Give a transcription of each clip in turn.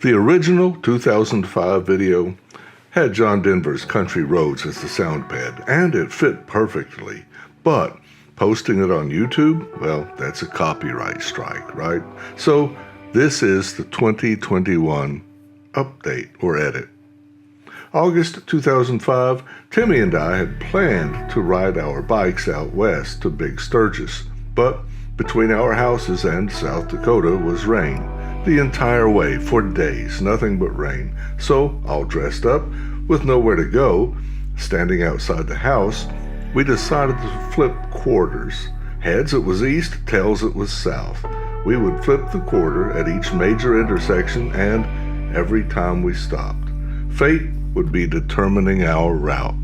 The original 2005 video had John Denver's Country Roads as the sound pad, and it fit perfectly. But posting it on YouTube, well, that's a copyright strike, right? So this is the 2021 update or edit. August 2005, Timmy and I had planned to ride our bikes out west to Big Sturgis, but between our houses and South Dakota was rain. The entire way for days, nothing but rain. So, all dressed up, with nowhere to go, standing outside the house, we decided to flip quarters. Heads it was east, tails it was south. We would flip the quarter at each major intersection and every time we stopped. Fate would be determining our route.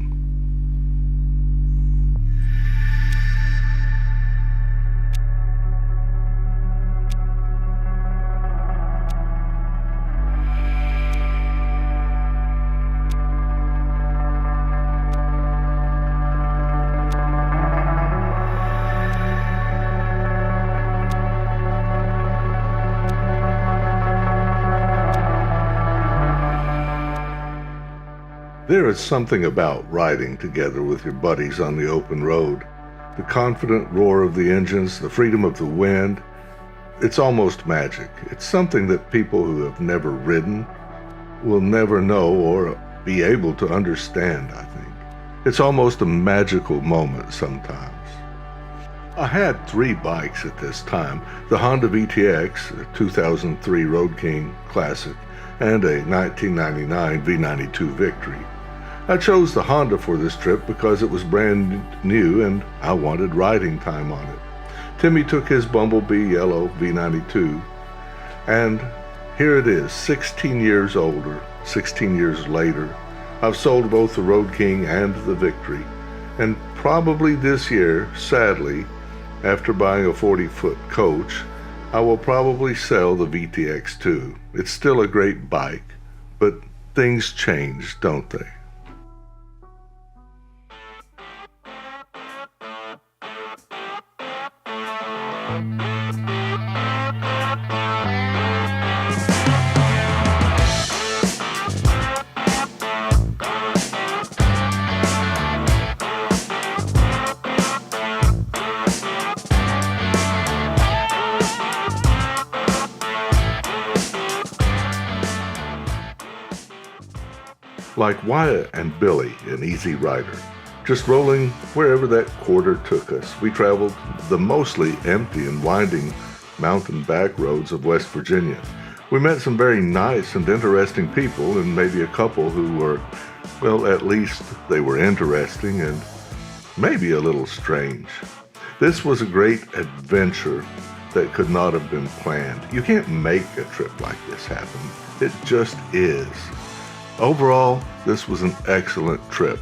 There is something about riding together with your buddies on the open road. The confident roar of the engines, the freedom of the wind, it's almost magic. It's something that people who have never ridden will never know or be able to understand, I think. It's almost a magical moment sometimes. I had 3 bikes at this time, the Honda VTX, a 2003 Road King Classic, and a 1999 V92 Victory. I chose the Honda for this trip because it was brand new and I wanted riding time on it. Timmy took his Bumblebee yellow V92, and here it is, 16 years older, 16 years later. I've sold both the Road King and the Victory, and probably this year, sadly, after buying a 40-foot coach, I will probably sell the VTX too. It's still a great bike, but things change, don't they? Like Wyatt and Billy in Easy Rider, just rolling wherever that quarter took us. We traveled the mostly empty and winding mountain back roads of West Virginia. We met some very nice and interesting people, and maybe a couple who were, well, at least they were interesting and maybe a little strange. This was a great adventure that could not have been planned. You can't make a trip like this happen. It just is. Overall, this was an excellent trip.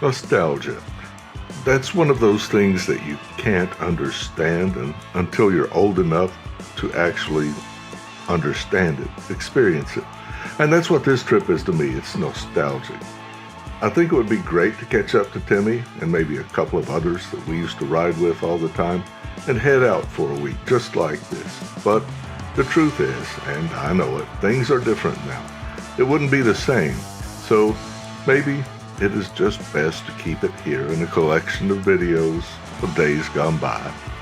Nostalgia. That's one of those things that you can't understand until you're old enough to actually understand it, experience it. And that's what this trip is to me. It's nostalgic. I think it would be great to catch up to Timmy and maybe a couple of others that we used to ride with all the time and head out for a week just like this. But the truth is, and I know it, things are different now. It wouldn't be the same. So maybe it is just best to keep it here in a collection of videos of days gone by.